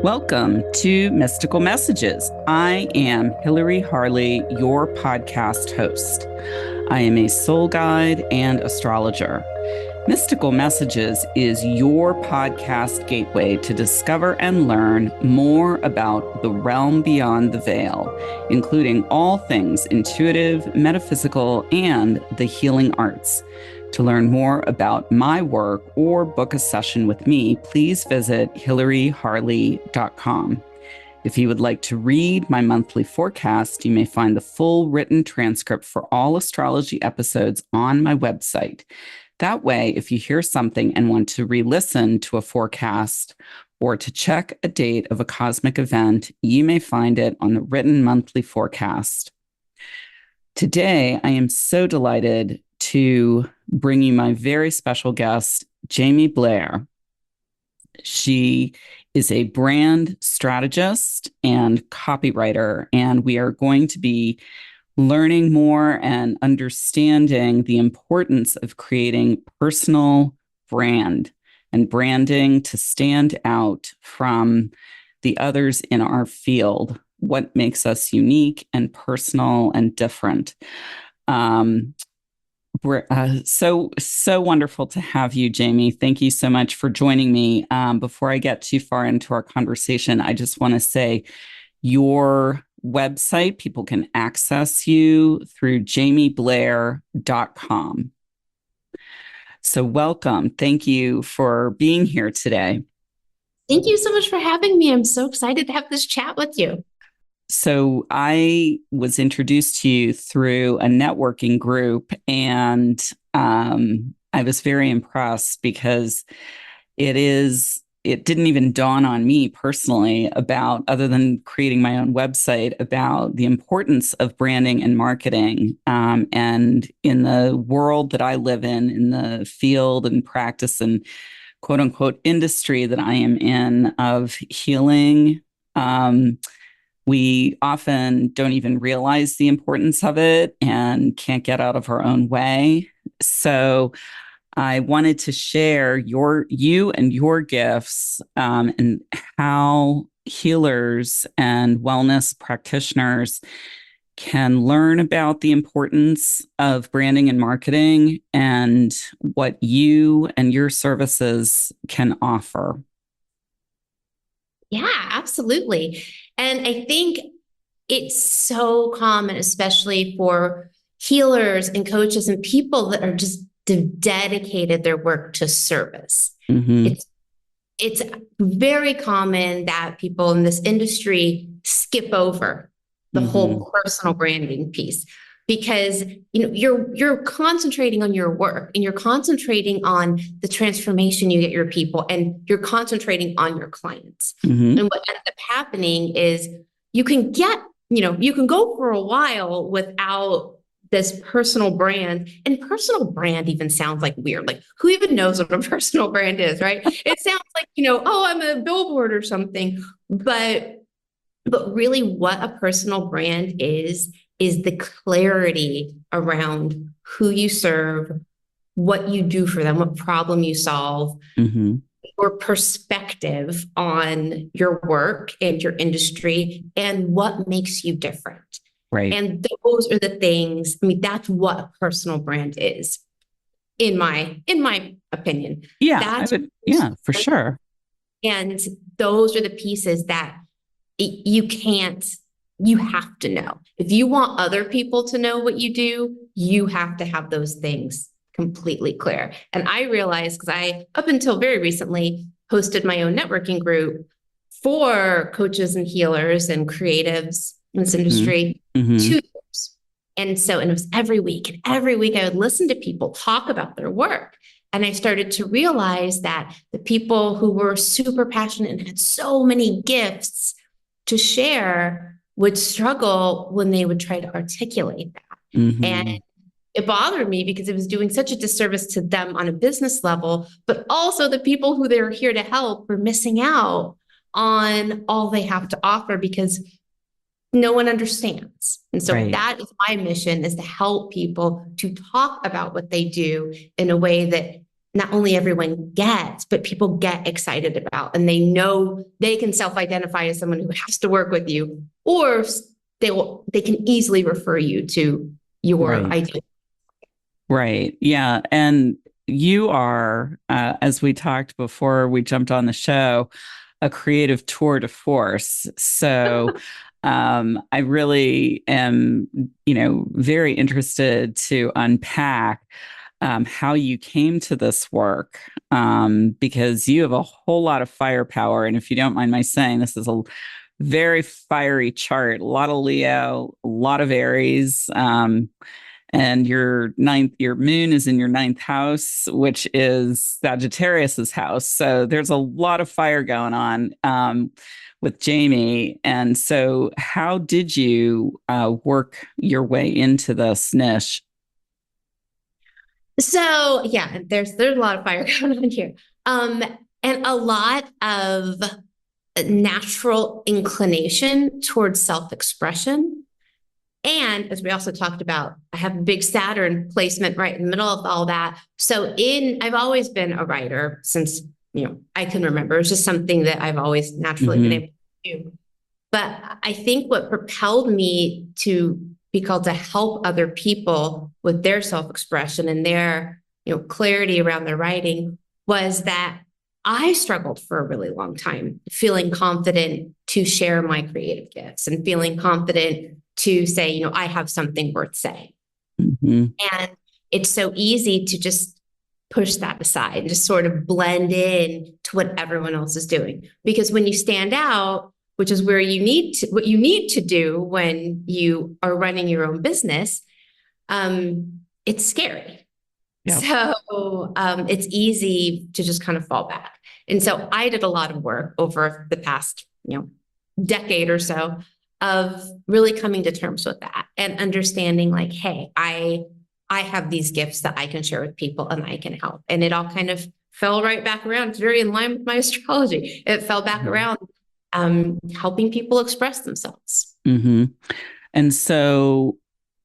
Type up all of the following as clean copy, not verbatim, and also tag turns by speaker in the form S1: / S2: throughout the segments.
S1: Welcome to Mystical Messages. I am Hilary Harley, your podcast host. I am a soul guide and astrologer. Mystical Messages is your podcast gateway to discover and learn more about the realm beyond the veil, including all things intuitive, metaphysical, and the healing arts. To learn more about my work or book a session with me, please visit hilaryharley.com. If you would like to read my monthly forecast, you may find the full written transcript for all astrology episodes on my website. That way, if you hear something and want to re-listen to a forecast or to check a date of a cosmic event, you may find it on the written monthly forecast. Today, I am so delighted to bring you my very special guest, Jaime Blair. She is a brand strategist and copywriter, and we are going to be learning more and understanding the importance of creating personal brand and branding to stand out from the others in our field, what makes us unique and personal and different. We're so wonderful to have you, Jaime. Thank you so much for joining me. Before I get too far into our conversation, I just want to say your website, people can access you through jaimeblair.com. So welcome. Thank you for being here today.
S2: Thank you so much for having me. I'm so excited to have this chat with you.
S1: So I was introduced to you through a networking group, and I was very impressed because it didn't even dawn on me personally about, other than creating my own website, about the importance of branding and marketing. And in the world that I live in the field and practice and quote unquote industry that I am in of healing, we often don't even realize the importance of it and can't get out of our own way. So I wanted to share you and your gifts, and how healers and wellness practitioners can learn about the importance of branding and marketing and what you and your services can offer.
S2: Yeah, absolutely. And I think it's so common, especially for healers and coaches and people that are just dedicated their work to service.
S1: Mm-hmm.
S2: It's very common that people in this industry skip over the whole personal branding piece, because you're concentrating on your work and you're concentrating on the transformation you get your people, and you're concentrating on your clients. And what ends up happening is you can go for a while without this personal brand. And personal brand even sounds like weird. Like, who even knows what a personal brand is, right? It sounds like, oh, I'm a billboard or something. But really what a personal brand is the clarity around who you serve, what you do for them, what problem you solve, your perspective on your work and your industry, and what makes you different.
S1: Right.
S2: And those are the things, that's what a personal brand is, in my opinion.
S1: Yeah, for sure.
S2: And those are the pieces that you have to know. If you want other people to know what you do, you have to have those things completely clear. And I realized, because I, up until very recently, hosted my own networking group for coaches and healers and creatives in this industry 2 years. And it was every week. And every week I would listen to people talk about their work. And I started to realize that the people who were super passionate and had so many gifts to share would struggle when they would try to articulate that. And it bothered me because it was doing such a disservice to them on a business level, but also the people who they were here to help were missing out on all they have to offer because no one understands. And so that is my mission, is to help people to talk about what they do in a way that not only everyone gets, but people get excited about, and they know they can self-identify as someone who has to work with you, or they can easily refer you to your
S1: Right.
S2: ideal.
S1: Right. Yeah. And you are, as we talked before we jumped on the show, a creative tour de force. So I really am, very interested to unpack how you came to this work, because you have a whole lot of firepower. And if you don't mind my saying, this is a very fiery chart, a lot of Leo, a lot of Aries. And your moon is in your ninth house, which is Sagittarius's house. So there's a lot of fire going on with Jaime. And so, how did you work your way into this niche?
S2: So yeah, there's a lot of fire going on here. And a lot of natural inclination towards self-expression. And as we also talked about, I have a big Saturn placement right in the middle of all that. So I've always been a writer since, I can remember. It's just something that I've always naturally been able to do. But I think what propelled me to be called to help other people with their self-expression and their, clarity around their writing was that I struggled for a really long time, feeling confident to share my creative gifts and feeling confident to say, I have something worth saying.
S1: Mm-hmm.
S2: And it's so easy to just push that aside and just sort of blend in to what everyone else is doing. Because when you stand out, which is where what you need to do when you are running your own business, it's scary. Yep. So it's easy to just kind of fall back. And so I did a lot of work over the past, decade or so of really coming to terms with that and understanding like, hey, I have these gifts that I can share with people and I can help. And it all kind of fell right back around. It's very in line with my astrology. It fell back around helping people express themselves.
S1: Mm-hmm. And so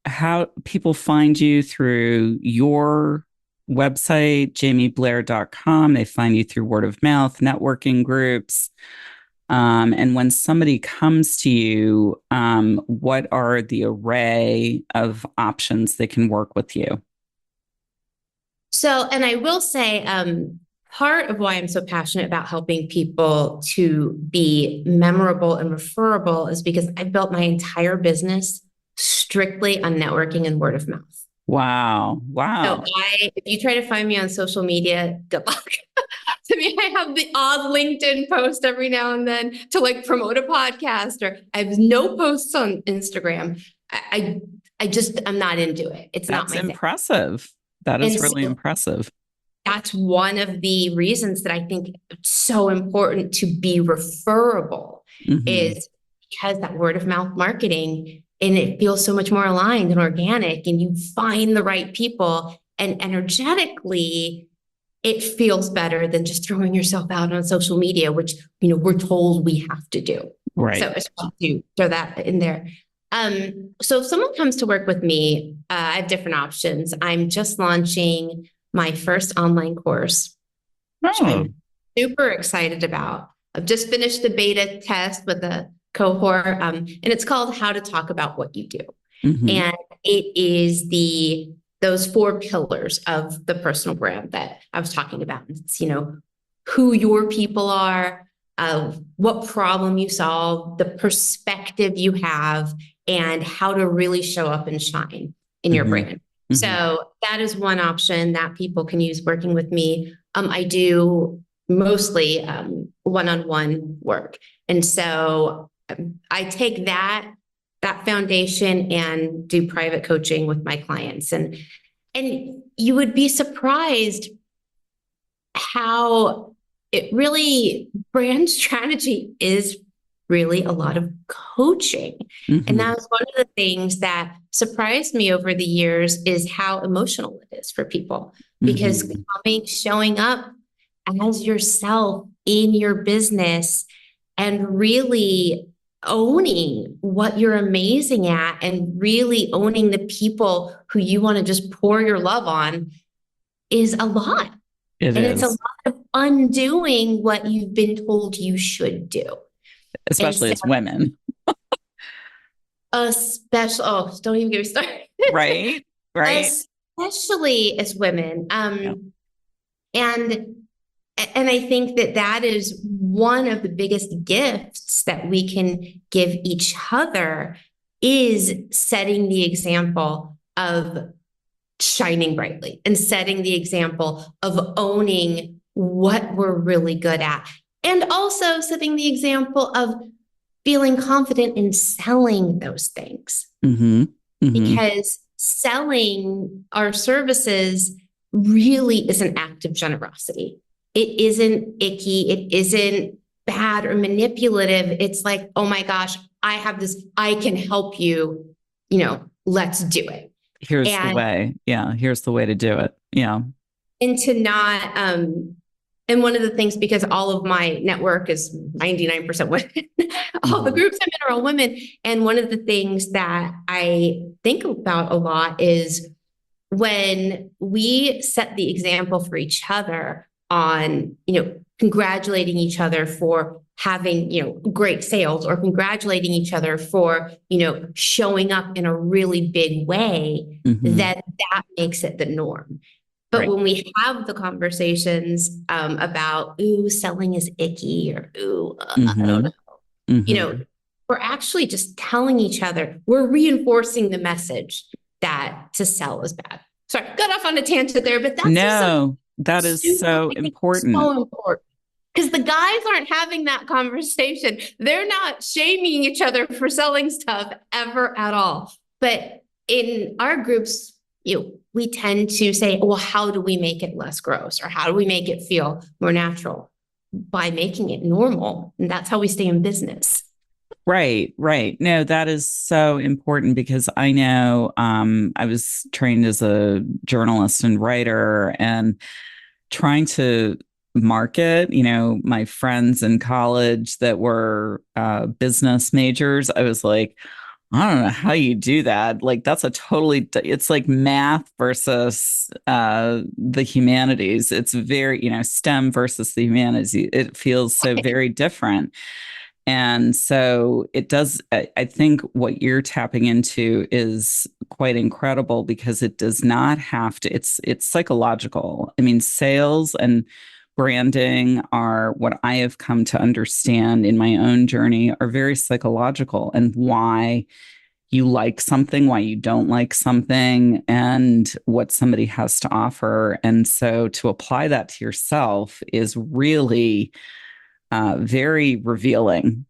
S1: how people find you through your website, jaimeblair.com. They find you through word of mouth, networking groups. And when somebody comes to you, what are the array of options they can work with you?
S2: So, and I will say, part of why I'm so passionate about helping people to be memorable and referable is because I built my entire business strictly on networking and word of mouth.
S1: Wow.
S2: So if you try to find me on social media, good luck. To me, I have the odd LinkedIn post every now and then to like promote a podcast, or I have no posts on Instagram. I'm not into it. It's not my thing.
S1: That's impressive. That is really impressive.
S2: That's one of the reasons that I think it's so important to be referable is because that word of mouth marketing, and it feels so much more aligned and organic, and you find the right people, and energetically it feels better than just throwing yourself out on social media, which, we're told we have to do.
S1: Right.
S2: So I just want to throw that in there. So if someone comes to work with me, I have different options. I'm just launching my first online course, which I'm super excited about. I've just finished the beta test with a cohort, and it's called How to Talk About What You Do. And it is those 4 pillars of the personal brand that I was talking about. It's, who your people are, what problem you solve, the perspective you have, and how to really show up and shine in your brand. So that is one option that people can use working with me. I do mostly one-on-one work. And so I take that foundation and do private coaching with my clients. And you would be surprised how it really, brand strategy is really a lot of coaching. And that was one of the things that surprised me over the years is how emotional it is for people, because showing up as yourself in your business and really owning what you're amazing at and really owning the people who you want to just pour your love on is a lot.
S1: It
S2: And it's a
S1: is,
S2: lot of undoing what you've been told you should do. And
S1: especially
S2: so,
S1: as women,
S2: don't even get me started.
S1: right? Right.
S2: Especially as women.
S1: Yeah.
S2: And I think that that is one of the biggest gifts that we can give each other is setting the example of shining brightly and setting the example of owning what we're really good at. And also setting the example of feeling confident in selling those things.
S1: Mm-hmm. Mm-hmm.
S2: Because selling our services really is an act of generosity. It isn't icky. It isn't bad or manipulative. It's like, oh my gosh, I have this, I can help you, let's do it.
S1: Here's the
S2: And
S1: way. Yeah. Here's the way to do it. Yeah.
S2: and to not and one of the things, because all of my network is 99% women, all the
S1: Mm-hmm.
S2: groups I'm in are all women. And one of the things that I think about a lot is when we set the example for each other on, congratulating each other for having, great sales, or congratulating each other for, showing up in a really big way,
S1: Mm-hmm.
S2: that makes it the norm. But
S1: Right.
S2: when we have the conversations about, ooh, selling is icky, or ooh, I don't
S1: Mm-hmm.
S2: know, you
S1: Mm-hmm.
S2: know, we're actually just telling each other, we're reinforcing the message that to sell is bad. Sorry, got off on a tangent there, but that's just something
S1: No, that is
S2: super,
S1: so
S2: I think,
S1: important.
S2: so important. Because the guys aren't having that conversation. They're not shaming each other for selling stuff ever at all. But in our groups, we tend to say, well, how do we make it less gross? Or how do we make it feel more natural? By making it normal. And that's how we stay in business.
S1: Right, right. No, that is so important because I know I was trained as a journalist and writer and trying to market, my friends in college that were business majors. I was like, I don't know how you do that. Like, that's it's like math versus the humanities. It's very, STEM versus the humanities. It feels so very different. And so it does, I think what you're tapping into is quite incredible because it does not have to, it's psychological. I mean, sales and branding are what I have come to understand in my own journey are very psychological, and why you like something, why you don't like something, and what somebody has to offer. And so to apply that to yourself is really very revealing.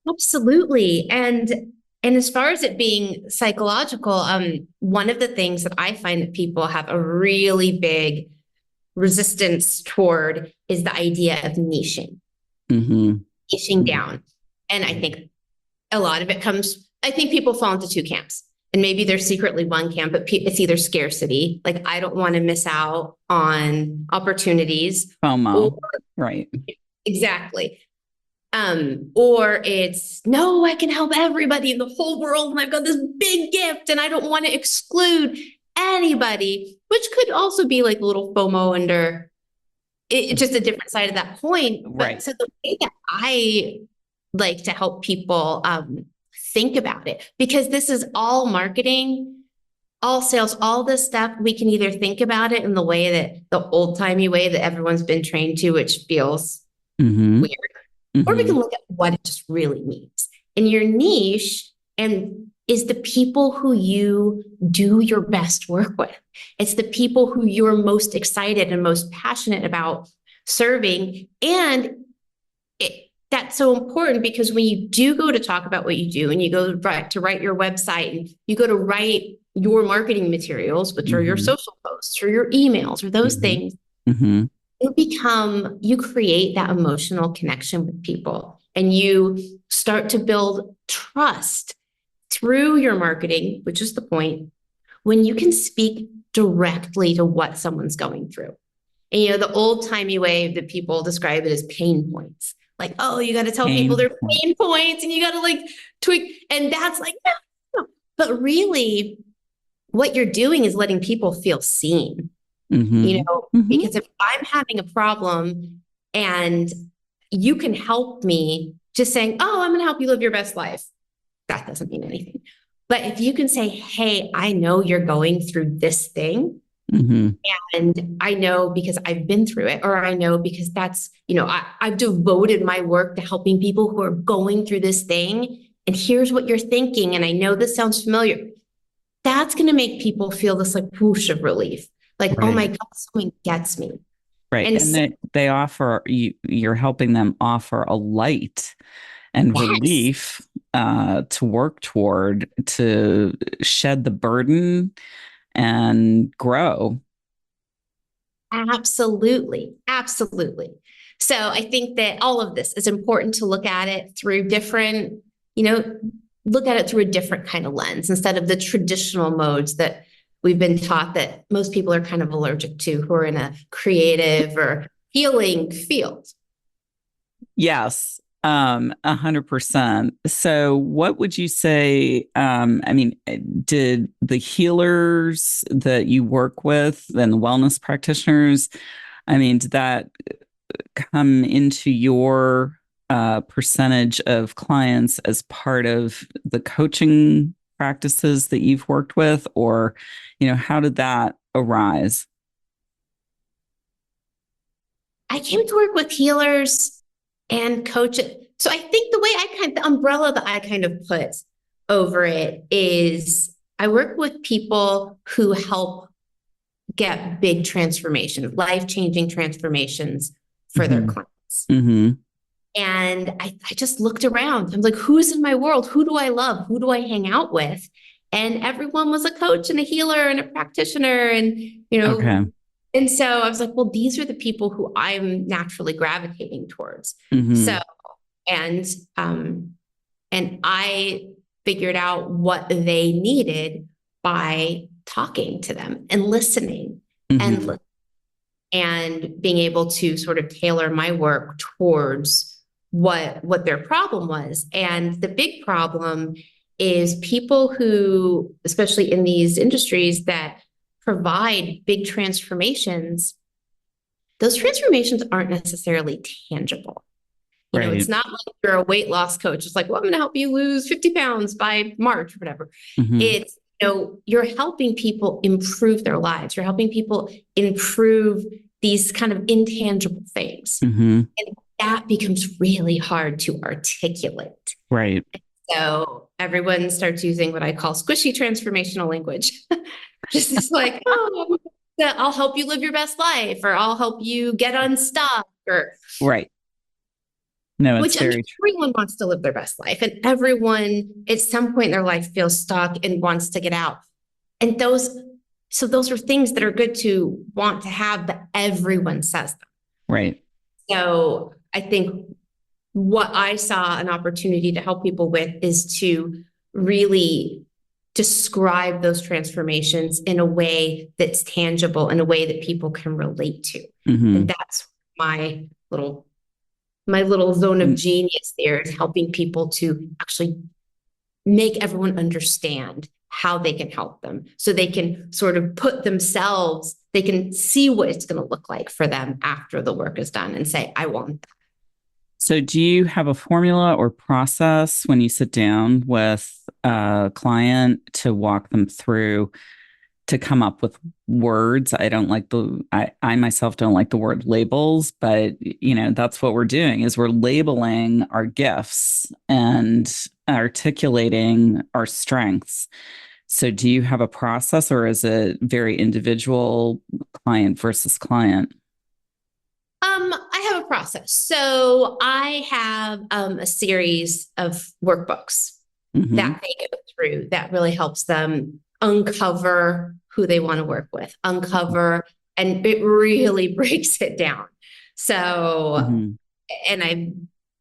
S2: Absolutely. And as far as it being psychological, one of the things that I find that people have a really big resistance toward is the idea of niching,
S1: Mm-hmm.
S2: niching down. And I think a lot of it comes, I think people fall into two camps. And maybe there's secretly one camp, but it's either scarcity, like I don't want to miss out on opportunities, or
S1: FOMO. Right.
S2: exactly. Or it's no, I can help everybody in the whole world, and I've got this big gift, and I don't want to exclude anybody, which could also be like a little FOMO under just a different side of that coin. But
S1: Right.
S2: so the way that I like to help people think about it, because this is all marketing, all sales, all this stuff, we can either think about it in the way that the old timey way that everyone's been trained to, which feels
S1: Mm-hmm.
S2: weird, or we
S1: Mm-hmm.
S2: can look at what it just really means. And your niche and is the people who you do your best work with. It's the people who you're most excited and most passionate about serving. And that's so important, because when you do go to talk about what you do, and you go to write your website, and you go to write your marketing materials, which are your
S1: Mm-hmm.
S2: social posts or your emails or those
S1: Mm-hmm.
S2: things,
S1: Mm-hmm.
S2: you create that emotional connection with people, and you start to build trust through your marketing, which is the point, when you can speak directly to what someone's going through. And the old timey way that people describe it as pain points. Like, oh, you got to tell people
S1: Pain
S2: their
S1: point.
S2: pain points, and you got to like tweak. And that's like, no. But really, what you're doing is letting people feel seen.
S1: Mm-hmm. Mm-hmm.
S2: Because if I'm having a problem and you can help me just saying, oh, I'm going to help you live your best life, that doesn't mean anything. But if you can say, hey, I know you're going through this thing.
S1: Mm-hmm.
S2: And I know because I've been through it, or I know because that's, I've devoted my work to helping people who are going through this thing. And here's what you're thinking. And I know this sounds familiar. That's going to make people feel this like whoosh of relief. Like, oh my
S1: Right.
S2: God, someone gets me.
S1: Right.
S2: And
S1: And
S2: so,
S1: they offer you're helping them offer a light and
S2: yes,
S1: relief to work toward, to shed the burden and grow.
S2: absolutely. Absolutely. So I think that all of this is important to look at it through different, look at it through a different kind of lens instead of the traditional modes that we've been taught that most people are kind of allergic to who are in a creative or healing field.
S1: Yes, 100%. So what would you say? I mean, did the healers that you work with and the wellness practitioners, I mean, did that come into your percentage of clients as part of the coaching practices that you've worked with, or, how did that arise?
S2: I came to work with healers and coaches. So I think the umbrella that I kind of put over it is I work with people who help get big transformations, life-changing transformations for their
S1: Mm-hmm.
S2: clients.
S1: Mm-hmm.
S2: And I just looked around. I'm like, who's in my world? Who do I love? Who do I hang out with? And everyone was a coach and a healer and a practitioner.
S1: Okay.
S2: And so I was like, well, these are the people who I'm naturally gravitating towards.
S1: Mm-hmm.
S2: So, and, and I figured out what they needed by talking to them and listening
S1: Mm-hmm.
S2: and and being able to sort of tailor my work towards what their problem was. And the big problem is people who, especially in these industries that provide big transformations, those transformations aren't necessarily tangible. It's
S1: Right.
S2: not like you're a weight loss coach. It's like, well, I'm going to help you lose 50 pounds by March or whatever.
S1: Mm-hmm.
S2: It's, you're helping people improve their lives. You're helping people improve these kind of intangible things.
S1: Mm-hmm.
S2: And that becomes really hard to articulate.
S1: Right.
S2: So everyone starts using what I call squishy transformational language. Just is like, oh, I'll help you live your best life, or I'll help you get unstuck, or
S1: Right. No, it's
S2: which I mean,
S1: very true.
S2: everyone wants to live their best life, and everyone at some point in their life feels stuck and wants to get out. And those are things that are good to want to have, but everyone says them.
S1: Right.
S2: So I think what I saw an opportunity to help people with is to really describe those transformations in a way that's tangible, in a way that people can relate to.
S1: Mm-hmm.
S2: And that's my little zone of genius there, is helping people to actually make everyone understand how they can help them, so they can sort of they can see what it's going to look like for them after the work is done and say, I want that.
S1: So, do you have a formula or process when you sit down with a client to walk them through, to come up with words? I myself don't like the word labels, but that's what we're doing, is we're labeling our gifts and articulating our strengths. So do you have a process, or is it very individual, client versus client?
S2: I have a process. So I have a series of workbooks
S1: Mm-hmm.
S2: that they go through that really helps them uncover who they want to work with, and it really breaks it down. So,
S1: Mm-hmm.
S2: and I've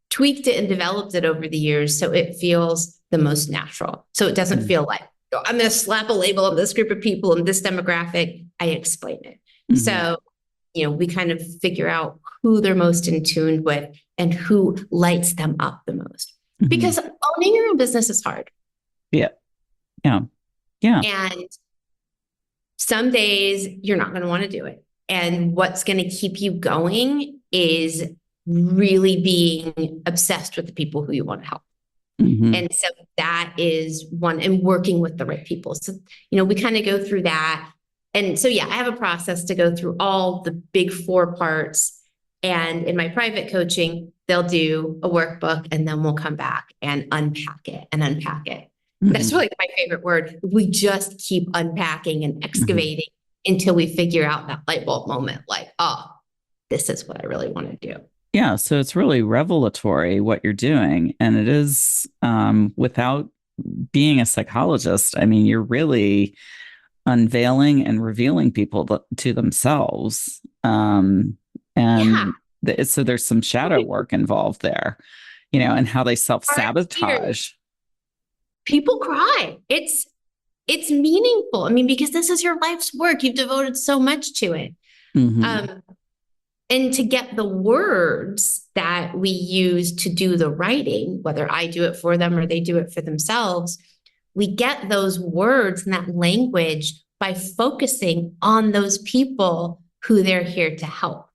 S2: tweaked it and developed it over the years so it feels the most natural. So it doesn't feel like, I'm going to slap a label on this group of people in this demographic. I explain it.
S1: Mm-hmm.
S2: So, we kind of figure out who they're most in tune with and who lights them up the most.
S1: Mm-hmm.
S2: Because owning your own business is hard.
S1: Yeah. Yeah. Yeah.
S2: And some days you're not going to want to do it. And what's going to keep you going is really being obsessed with the people who you want to help.
S1: Mm-hmm.
S2: And so that is one, and working with the right people. So, we kind of go through that. And so, I have a process to go through all the big 4 parts. And in my private coaching, they'll do a workbook and then we'll come back and unpack it and unpack it. Mm-hmm. That's really my favorite word. We just keep unpacking and excavating until we figure out that light bulb moment, like, oh, this is what I really want to do.
S1: Yeah. So it's really revelatory what you're doing. And it is, without being a psychologist, I mean, you're really unveiling and revealing people to themselves. So there's some shadow work involved there, and how they self-sabotage.
S2: People cry. It's meaningful. I mean, because this is your life's work. You've devoted so much to it. Mm-hmm. And to get the words that we use to do the writing, whether I do it for them or they do it for themselves, we get those words and that language by focusing on those people who they're here to help.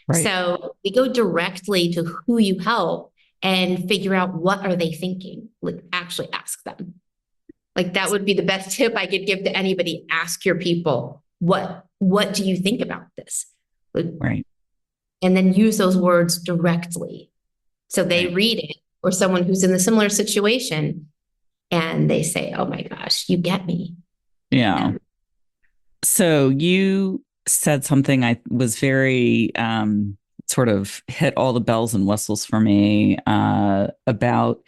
S2: Right. So we go directly to who you help and figure out what are they thinking. Like, actually ask them. Like, that would be the best tip I could give to anybody. Ask your people, what do you think about this?
S1: Right.
S2: And then use those words directly. So they read it, or someone who's in a similar situation, and they say, oh my gosh, you get me.
S1: Yeah. So you said something I was very sort of hit all the bells and whistles for me about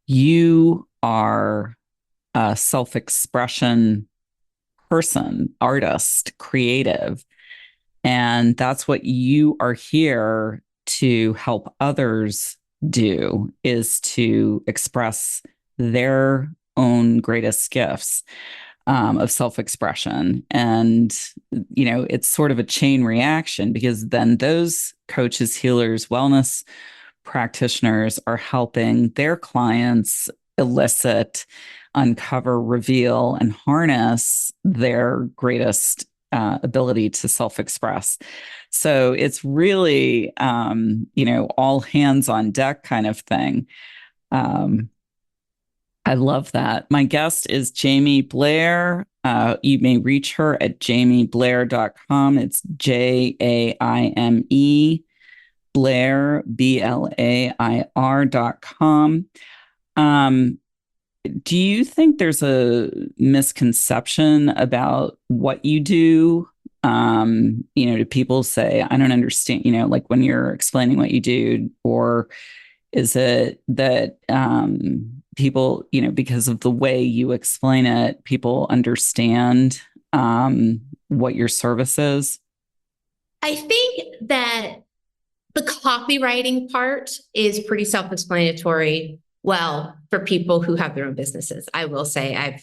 S1: you are a self-expression person, artist, creative. And that's what you are here to help others do, is to express their own greatest gifts of self-expression. And, it's sort of a chain reaction, because then those coaches, healers, wellness practitioners are helping their clients elicit, uncover, reveal, and harness their greatest ability to self-express. So it's really, all hands on deck kind of thing. I love that. My guest is Jaime Blair. You may reach her at jaimeblair.com. It's JAIME Blair, BLAIR.com. Do you think there's a misconception about what you do? Do people say, I don't understand, like when you're explaining what you do, or is it that people, because of the way you explain it, people understand what your service is?
S2: I think that the copywriting part is pretty self-explanatory. Well, for people who have their own businesses, I will say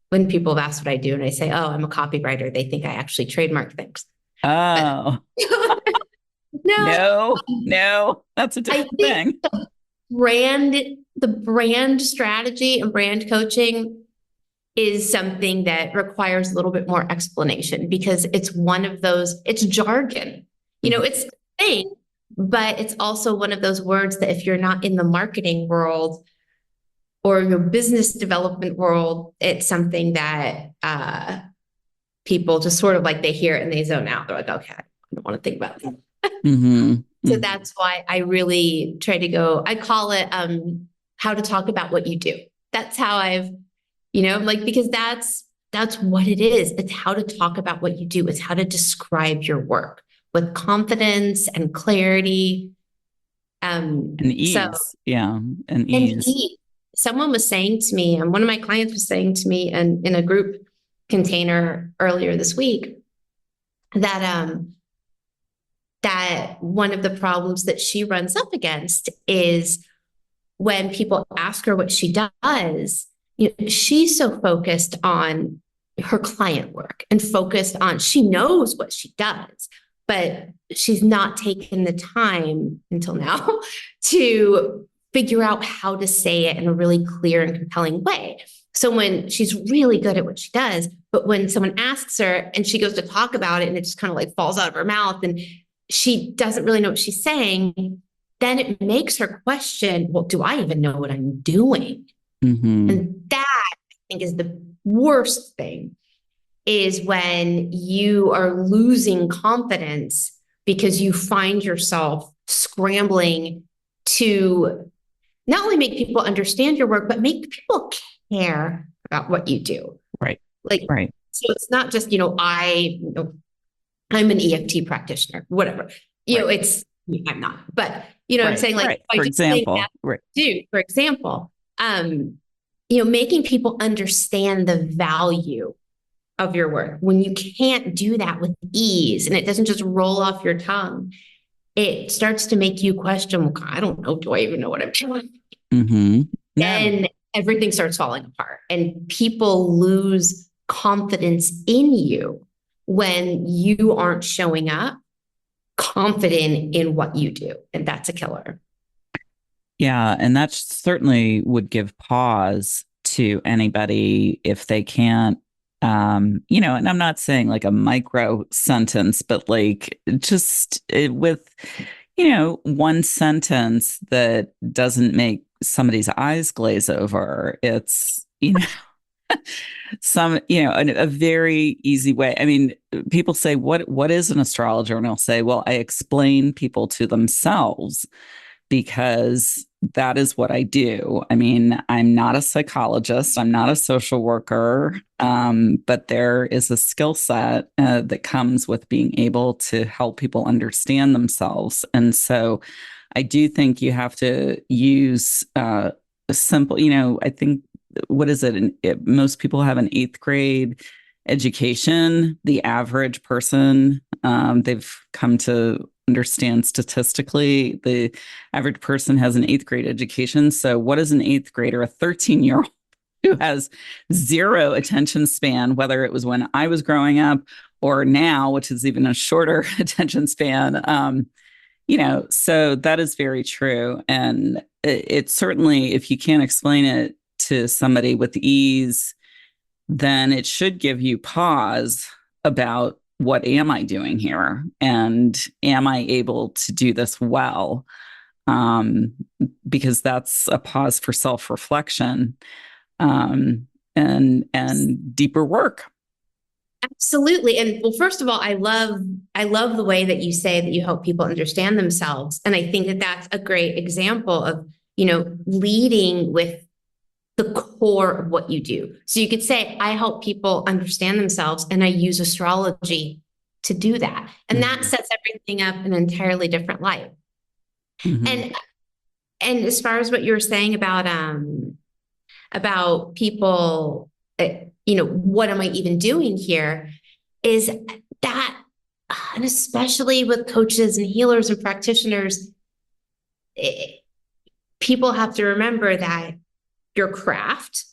S2: when people have asked what I do and I say, oh, I'm a copywriter, they think I actually trademark things.
S1: Oh, no, that's a different thing.
S2: The brand strategy and brand coaching is something that requires a little bit more explanation, because it's one of those, it's jargon, it's a thing, but it's also one of those words that if you're not in the marketing world or your business development world, it's something that people just sort of like, they hear it and they zone out. They're like, okay, I don't want to think about that. So that's why I really try to go, I call it how to talk about what you do. That's how I've, because that's what it is. It's how to talk about what you do. It's how to describe your work with confidence and clarity.
S1: And ease. And ease.
S2: Someone was saying to me, and one of my clients was saying to me in a group container earlier this week, that that one of the problems that she runs up against is when people ask her what she does, she's so focused on her client work and focused on, she knows what she does, but she's not taken the time until now to figure out how to say it in a really clear and compelling way. So when she's really good at what she does, but when someone asks her and she goes to talk about it and it just kind of like falls out of her mouth and she doesn't really know what she's saying, then it makes her question, well, do I even know what I'm doing?
S1: Mm-hmm.
S2: And that I think is the worst thing, is when you are losing confidence because you find yourself scrambling to not only make people understand your work, but make people care about what you do.
S1: Right.
S2: Like,
S1: Right.
S2: so it's not just, I'm an EFT practitioner, whatever.
S1: Right.
S2: It's, I'm not, but I'm
S1: Right.
S2: saying, like,
S1: Right.
S2: by
S1: For
S2: just saying that,
S1: example. Right.
S2: for example, making people understand the value of your work. When you can't do that with ease and it doesn't just roll off your tongue, it starts to make you question, well, I don't know, do I even know what I'm doing?
S1: Mm-hmm. No.
S2: And everything starts falling apart and people lose confidence in you when you aren't showing up confident in what you do. And that's a killer.
S1: Yeah. And that certainly would give pause to anybody if they can't, and I'm not saying like a micro sentence, but like just with, one sentence that doesn't make somebody's eyes glaze over. It's, a very easy way. I mean, people say, what is an astrologer? And I'll say, well, I explain people to themselves because that is what I do. I mean, I'm not a psychologist, I'm not a social worker, but there is a skill set that comes with being able to help people understand themselves. And so I do think you have to use a simple, I think, what is it? Most people have an eighth grade education. The average person, they've come to understand statistically, the average person has an eighth grade education. So, what is an eighth grader, a 13-year-old who has zero attention span, whether it was when I was growing up or now, which is even a shorter attention span? So that is very true. And it certainly, if you can't explain it to somebody with ease, then it should give you pause about what am I doing here? And am I able to do this well? Um, because that's a pause for self-reflection, and deeper work.
S2: Absolutely. And well, first of all, I love the way that you say that you help people understand themselves. And I think that that's a great example of, leading with the core of what you do. So you could say, I help people understand themselves and I use astrology to do that. And that sets everything up in an entirely different light.
S1: Mm-hmm.
S2: And as far as what you were saying about people, what am I even doing here? Is that, and especially with coaches and healers and practitioners, people have to remember that your craft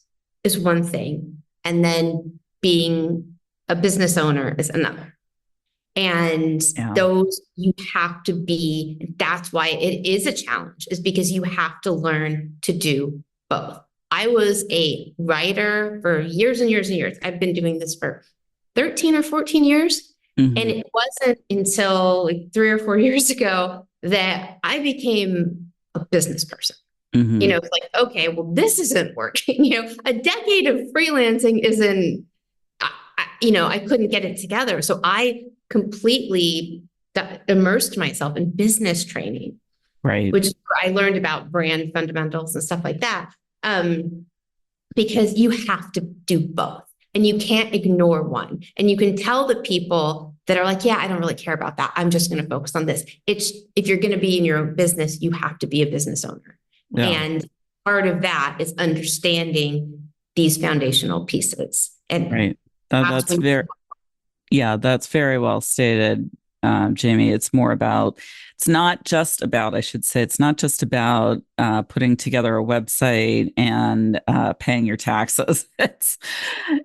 S2: is one thing, and then being a business owner is another. And those you have to be, that's why it is a challenge, is because you have to learn to do both. I was a writer for years and years and years. I've been doing this for 13 or 14 years. Mm-hmm. And it wasn't until like 3 or 4 years ago that I became a business person. Mm-hmm. It's like, okay, well, this isn't working. A decade of freelancing isn't, I couldn't get it together. So I completely immersed myself in business training,
S1: right?
S2: Which I learned about brand fundamentals and stuff like that. Because you have to do both and you can't ignore one. And you can tell the people that are like, yeah, I don't really care about that. I'm just going to focus on this. If you're going to be in your own business, you have to be a business owner. Yeah. And part of that is understanding these foundational pieces. And
S1: right. That's very well stated, Jamie. It's not just about putting together a website and paying your taxes.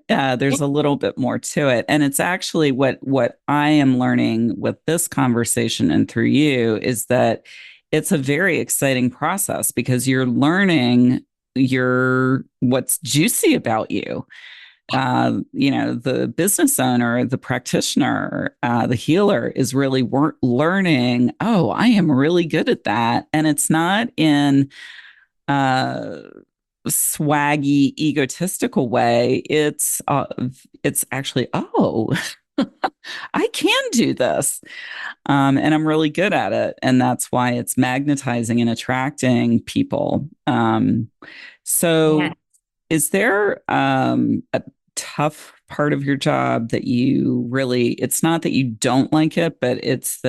S1: There's a little bit more to it. And it's actually what I am learning with this conversation and through you is that it's a very exciting process because you're learning what's juicy about you. The business owner, the practitioner, the healer is really learning, oh, I am really good at that. And it's not in a swaggy, egotistical way. It's actually, oh, I can do this. And I'm really good at it. And that's why it's magnetizing and attracting people. So
S2: Yeah.
S1: is there a tough part of your job that you really, it's not that you don't like it, but it's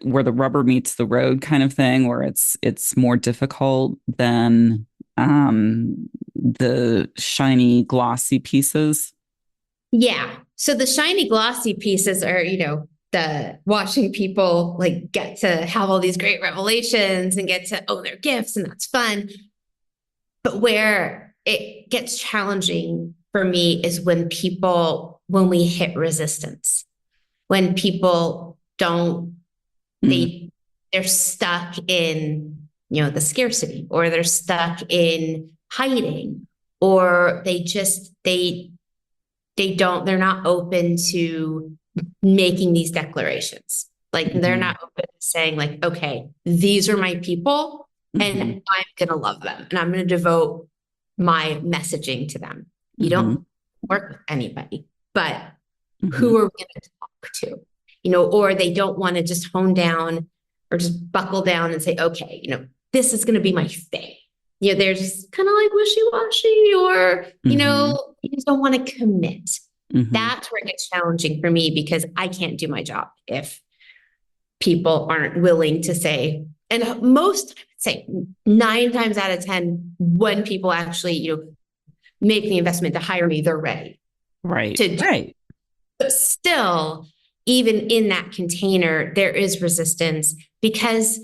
S1: where the rubber meets the road kind of thing, where it's more difficult than the shiny, glossy pieces?
S2: Yeah. So the shiny glossy pieces are, the watching people like get to have all these great revelations and get to own their gifts, and that's fun. But where it gets challenging for me is when we hit resistance, when people don't,
S1: Mm,
S2: they're stuck in, the scarcity, or they're stuck in hiding, or they're not open to making these declarations. Like they're
S1: mhm,
S2: not open to saying like, okay, these are my people and
S1: mhm,
S2: I'm going to love them and I'm going to devote my messaging to them. You
S1: mhm,
S2: don't work with anybody, but
S1: mhm,
S2: who are we going to talk to? Or they don't want to just hone down or just buckle down and say, okay, this is going to be my thing. They're just kind of like wishy-washy, or,
S1: mhm,
S2: you just don't want to commit.
S1: mhm.
S2: That's where it gets challenging for me, because I can't do my job if people aren't willing to say, and most, say 9 times out of 10, when people actually, make the investment to hire me, they're ready
S1: Right,
S2: to do.
S1: right.
S2: But still, even in that container, there is resistance because,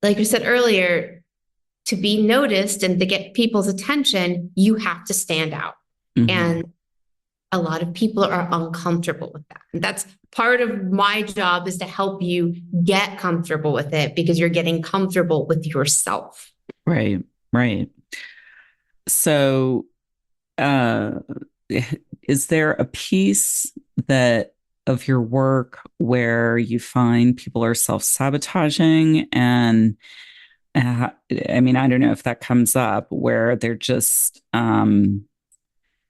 S2: like we said earlier, to be noticed and to get people's attention, you have to stand out.
S1: Mhm.
S2: And a lot of people are uncomfortable with that. And that's part of my job, is to help you get comfortable with it, because you're getting comfortable with yourself.
S1: Right, right. So, uh, is there a piece that of your work where you find people are self-sabotaging and uh, I mean, I don't know if that comes up where they're just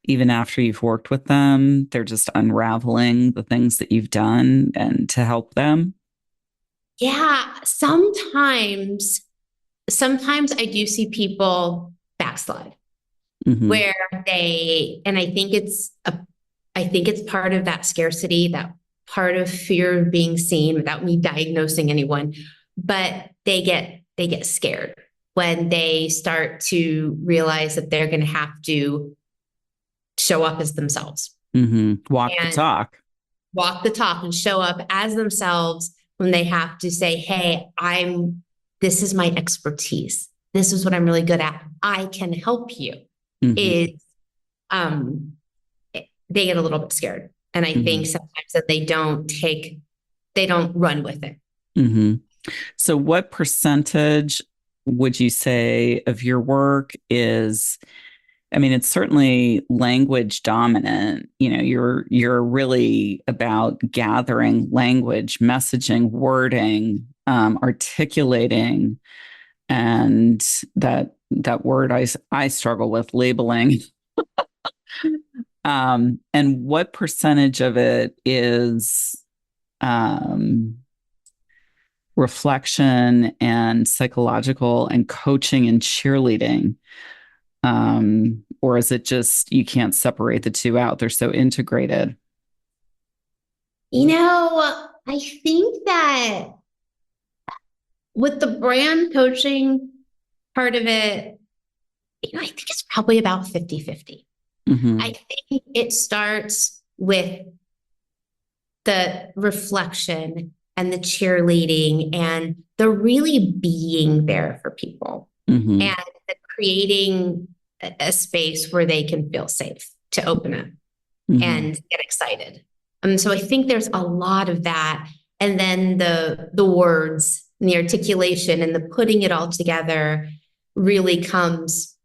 S1: even after you've worked with them, they're just unraveling the things that you've done and to help them.
S2: Yeah, sometimes I do see people backslide,
S1: Hmm.
S2: where and I think it's part of that scarcity, that part of fear of being seen, without me diagnosing anyone, but they get scared when they start to realize that they're going to have to show up as themselves
S1: Hmm. Walk the
S2: and
S1: talk.
S2: walk the talk and show up as themselves, when they have to say, hey, this is my expertise, this is what I'm really good at, I can help you,
S1: Hmm.
S2: is um they get a little bit scared. And I think
S1: Hmm.
S2: sometimes that they don't run with it.
S1: Hmm. So, what percentage would you say of your work is? I mean, it's certainly language dominant. You're really about gathering language, messaging, wording, articulating, and that word I struggle with labeling. And what percentage of it is um, reflection and psychological and coaching and cheerleading? Or is it just you can't separate the two out? They're so integrated.
S2: I think that with the brand coaching part of it, I think it's probably about 50-50. I
S1: Hmm.
S2: think it starts with the reflection and the cheerleading and the really being there for people,
S1: Hmm.
S2: and the creating a space where they can feel safe to open up
S1: Hmm.
S2: and get excited. So I think there's a lot of that. And then the words and the articulation and the putting it all together. really comes,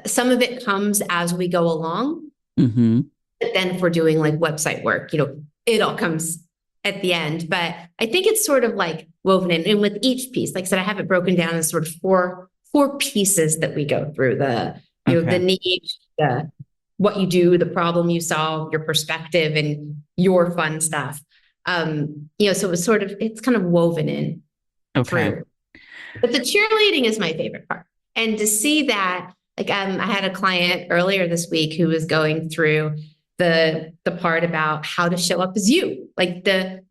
S2: some of it comes as we go along.
S1: Mm-hmm.
S2: But then if we're doing like website work, it all comes at the end. But I think it's sort of like woven in. And with each piece, like I said, I have it broken down as sort of four pieces that we go through: the need, the what you do, the problem you solve, your perspective, and your fun stuff. So it's kind of woven in through. But the cheerleading is my favorite part. And to see that, like I had a client earlier this week who was going through the part about how to show up as you. And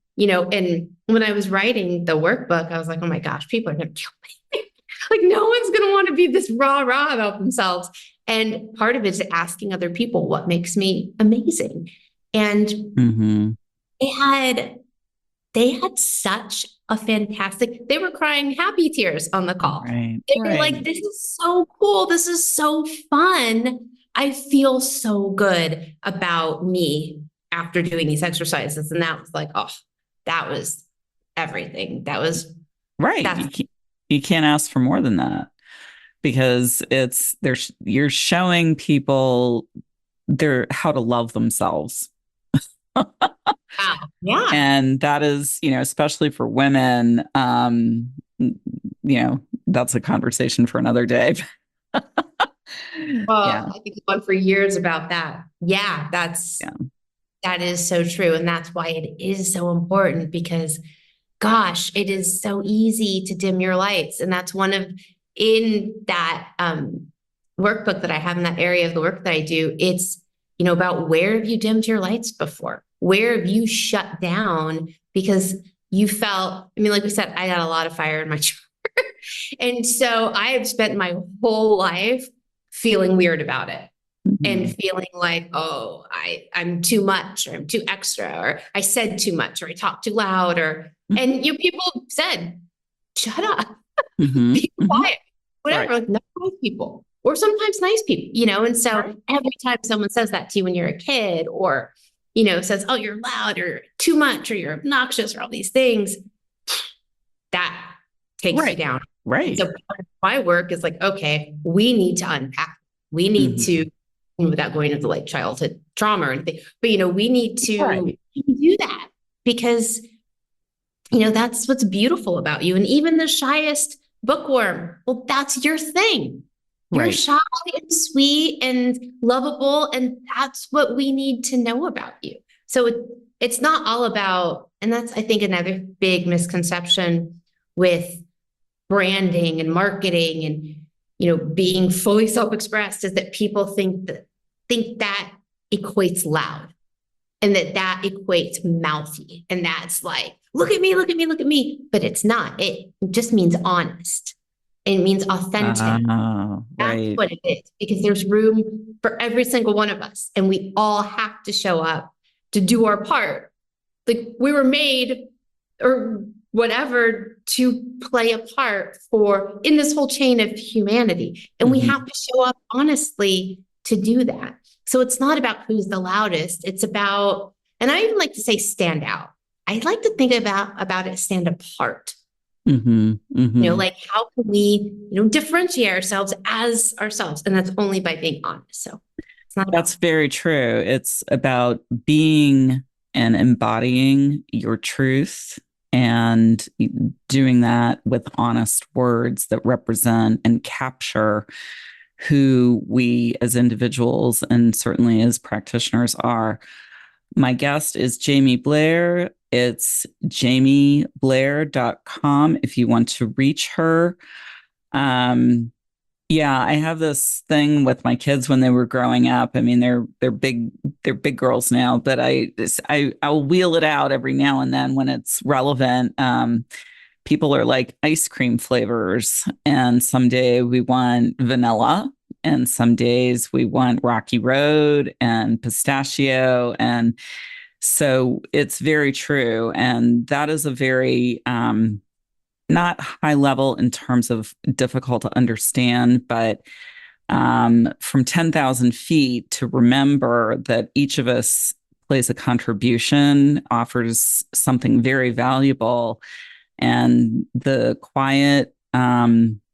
S2: when I was writing the workbook, I was like, oh my gosh, people are gonna kill me. Like no one's gonna want to be this rah about themselves. And part of it is asking other people what makes me amazing. And they had such a fantastic, they were crying happy tears on the call. They were like, this is so cool. This is so fun. I feel so good about me after doing these exercises. And that was like, oh, that was everything. That was
S1: right. You can't ask for more than that, because you're showing people how to love themselves.
S2: Wow. Yeah.
S1: And that is, especially for women, that's a conversation for another day.
S2: Well, I think one for years about that. Yeah, that is so true. And that's why it is so important, because gosh, it is so easy to dim your lights. And that's in that workbook that I have in that area of the work that I do, it's, about where have you dimmed your lights before? Where have you shut down because you felt, like we said, I got a lot of fire in my chart. And so I have spent my whole life feeling weird about it and feeling like, oh, I'm too much, or I'm too extra, or I said too much, or I talked too loud, and people said, shut up, be quiet, whatever, like not nice people, or sometimes nice people, and so every time someone says that to you when you're a kid, or says, oh, you're loud, or too much, or you're obnoxious, or all these things, that takes you down.
S1: Right.
S2: So part of my work is like, okay, we need to unpack. We need to, without going into like childhood trauma or anything, but we need to do that, because that's what's beautiful about you. And even the shyest bookworm, well, that's your thing. You're shy and sweet and lovable, and that's what we need to know about you. So it's not all about, and that's, I think, another big misconception with branding and marketing and, being fully self-expressed, is that people think that equates loud, and that equates mouthy. And that's like, look at me, look at me, look at me. But it's not. It just means honest. It means authentic. That's what it is, because there's room for every single one of us. And we all have to show up to do our part. Like we were made, or whatever, to play a part in this whole chain of humanity. And we have to show up honestly to do that. So it's not about who's the loudest. It's about, and I even like to say stand out. I like to think about it, stand apart. Like how can we, differentiate ourselves as ourselves? And that's only by being honest. So it's not.
S1: That's very true. It's about being and embodying your truth, and doing that with honest words that represent and capture who we as individuals, and certainly as practitioners, are. My guest is Jaime Blair. It's jaimeblair.com if you want to reach her. I have this thing with my kids when they were growing up. They're big girls now, but I'll wheel it out every now and then when it's relevant. People are like ice cream flavors, and someday we want vanilla, and some days we want Rocky Road and pistachio. And so it's very true. And that is a very, not high level in terms of difficult to understand, but from 10,000 feet, to remember that each of us plays a contribution, offers something very valuable. And the quiet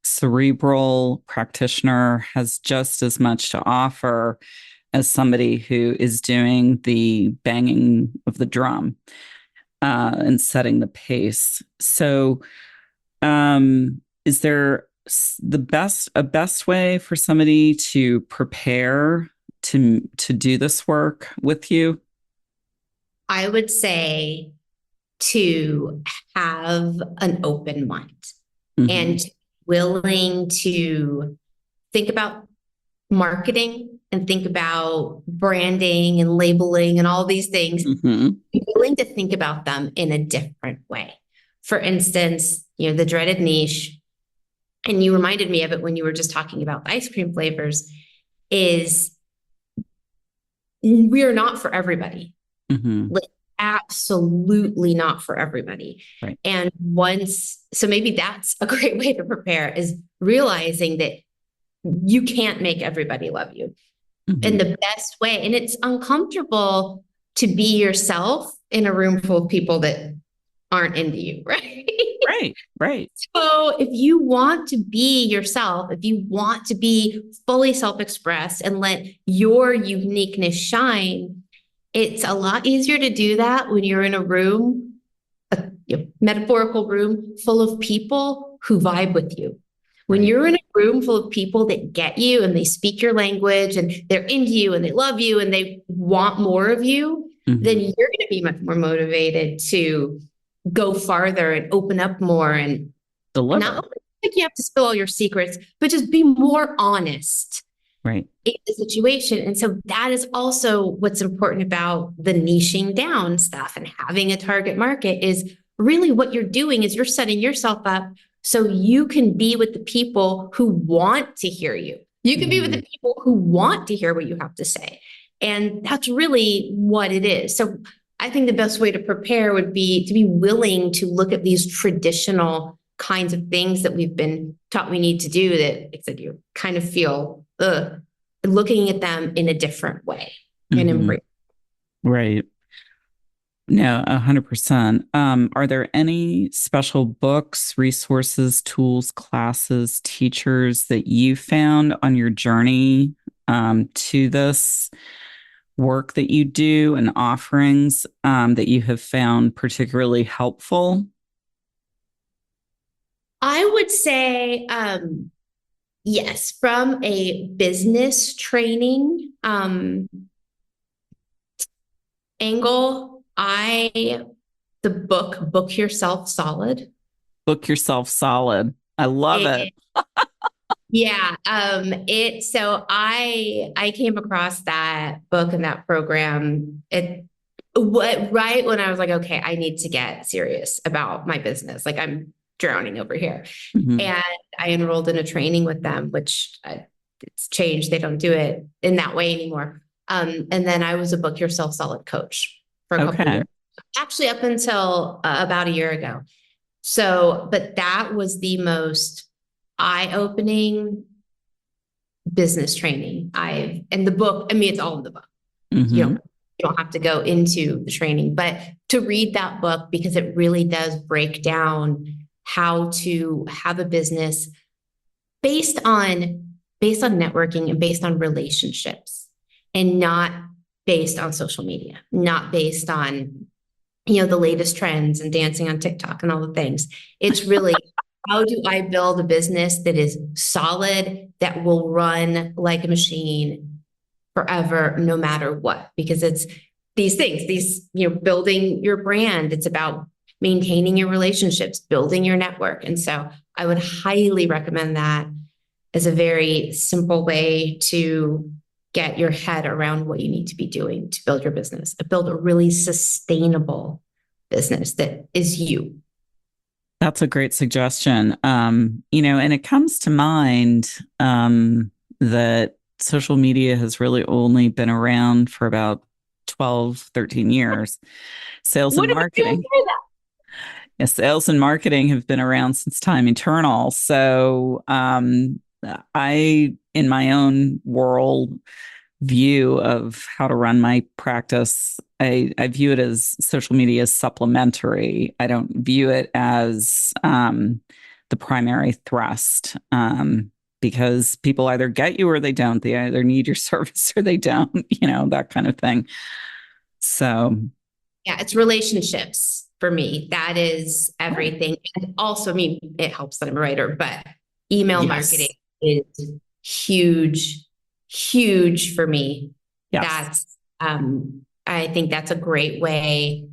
S1: cerebral practitioner has just as much to offer as somebody who is doing the banging of the drum and setting the pace. So, is there a best way for somebody to prepare to do this work with you?
S2: I would say to have an open mind
S1: Mm-hmm.
S2: and willing to think about marketing and think about branding and labeling and all these things,
S1: Mm-hmm.
S2: be willing to think about them in a different way. For instance, the dreaded niche, and you reminded me of it when you were just talking about ice cream flavors, is we are not for everybody.
S1: Mm-hmm.
S2: Like, absolutely not for everybody.
S1: Right.
S2: And so maybe that's a great way to prepare, is realizing that you can't make everybody love you.
S1: Mm-hmm.
S2: And the best way, and it's uncomfortable to be yourself in a room full of people that aren't into you, right?
S1: Right, right.
S2: So if you want to be yourself, if you want to be fully self-expressed and let your uniqueness shine, it's a lot easier to do that when you're in a room, a metaphorical room full of people who vibe with you. When
S1: Right.
S2: you're in a room full of people that get you and they speak your language and they're into you and they love you and they want more of you, then
S1: Mm-hmm.
S2: you're going to be much more motivated to go farther and open up more, and
S1: Deliver.
S2: not like you have to spill all your secrets, but just be more honest
S1: Right.
S2: in the situation. And so that is also what's important about the niching down stuff and having a target market, is really what you're doing is you're setting yourself up so you can be with the people who want to hear you. You can be with the people who want to hear what you have to say. And that's really what it is. So I think the best way to prepare would be to be willing to look at these traditional kinds of things that we've been taught we need to do, that, like I said, you kind of feel, looking at them in a different way and
S1: Mm-hmm.
S2: embrace.
S1: Right. No, 100%. Are there any special books, resources, tools, classes, teachers that you found on your journey to this work that you do, and offerings that you have found particularly helpful?
S2: I would say, yes, from a business training angle, the Book Yourself Solid.
S1: Book Yourself Solid. I love it.
S2: Yeah. So I came across that book and that program right when I was like, okay, I need to get serious about my business. Like, I'm drowning over here.
S1: Mm-hmm.
S2: And I enrolled in a training with them, which it's changed. They don't do it in that way anymore. And then I was a Book Yourself Solid coach for a couple of years, actually up until about a year ago. So, but that was the most eye-opening business training and the book, I mean, it's all in the book.
S1: Mm-hmm.
S2: You don't have to go into the training, but to read that book, because it really does break down how to have a business based on networking and based on relationships, and not based on social media, not based on the latest trends and dancing on TikTok and all the things. It's really, how do I build a business that is solid, that will run like a machine forever, no matter what? Because it's these things, building your brand. It's about maintaining your relationships, building your network. And so I would highly recommend that as a very simple way to get your head around what you need to be doing to build your business, build a really sustainable business that is you.
S1: That's a great suggestion. And it comes to mind that social media has really only been around for about 12, 13 years. Sales and marketing. Yeah, sales and marketing have been around since time eternal. So in my own world view of how to run my practice, I view it as social media as supplementary. I don't view it as the primary thrust, because people either get you or they don't. They either need your service or they don't, that kind of thing. So,
S2: yeah, it's relationships for me. That is everything. And also, I mean, it helps that I'm a writer, but email marketing is huge, huge for me.
S1: Yes.
S2: That's, I think that's a great way,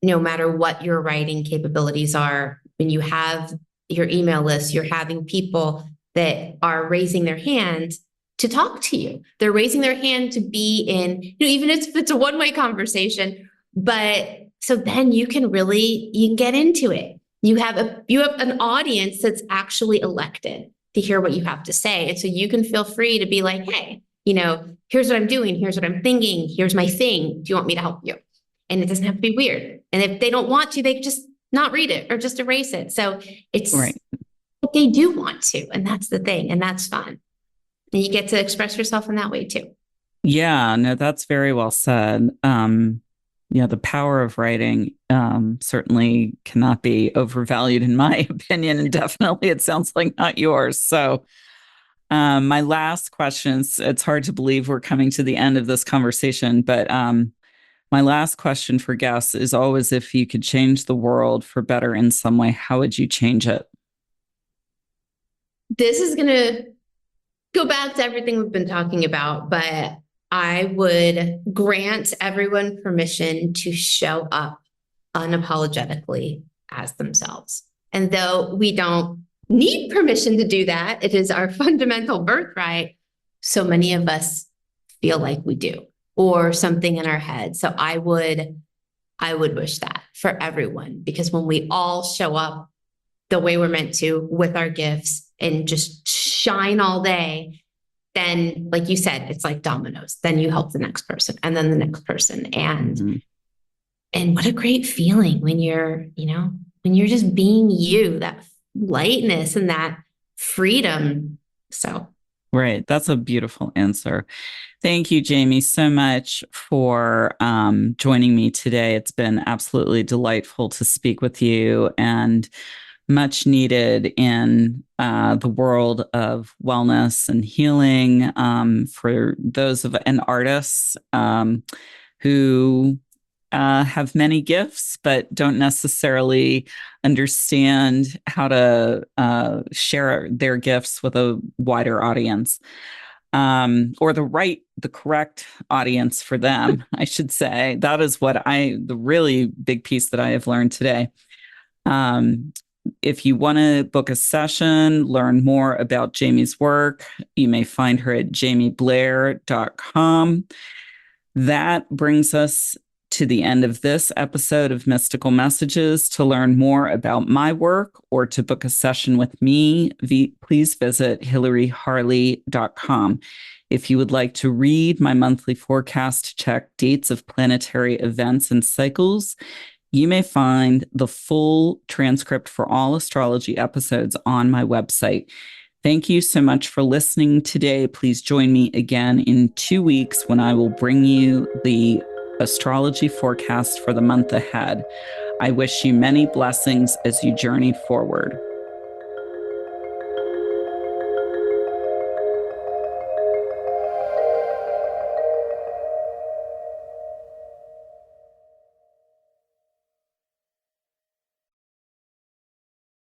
S2: no matter what your writing capabilities are, when you have your email list, you're having people that are raising their hand to talk to you. They're raising their hand to be in, even if it's a one-way conversation, but so then you can get into it. You have an audience that's actually elected to hear what you have to say. And so you can feel free to be like, hey, here's what I'm doing. Here's what I'm thinking. Here's my thing. Do you want me to help you? And it doesn't have to be weird. And if they don't want to, they just not read it or just erase it. So it's
S1: right.
S2: But they do want to. And that's the thing. And that's fun. And you get to express yourself in that way too.
S1: Yeah, no, that's very well said. The power of writing certainly cannot be overvalued in my opinion. And definitely it sounds like not yours. So my last question, it's hard to believe we're coming to the end of this conversation, but my last question for guests is always, if you could change the world for better in some way, how would you change it?
S2: This is going to go back to everything we've been talking about, but I would grant everyone permission to show up unapologetically as themselves. And though we don't need permission to do that, it is our fundamental birthright, so many of us feel like we do, or something in our head. So I would wish that for everyone, because when we all show up the way we're meant to with our gifts and just shine all day, then, like you said, it's like dominoes. Then you help the next person and then the next person. And what a great feeling when you're just being you, that lightness and that freedom. So.
S1: Right. That's a beautiful answer. Thank you, Jaime, so much for joining me today. It's been absolutely delightful to speak with you, and much needed in the world of wellness and healing for those and artists who have many gifts, but don't necessarily understand how to share their gifts with a wider audience, or the correct audience for them, I should say. That is the really big piece that I have learned today. If you want to book a session, learn more about Jaime's work, you may find her at jaimeblair.com. That brings us to the end of this episode of Mystical Messages. To learn more about my work or to book a session with me, please visit hilaryharley.com. If you would like to read my monthly forecast to check dates of planetary events and cycles, you may find the full transcript for all astrology episodes on my website. Thank you so much for listening today. Please join me again in 2 weeks when I will bring you the astrology forecast for the month ahead. I wish you many blessings as you journey forward.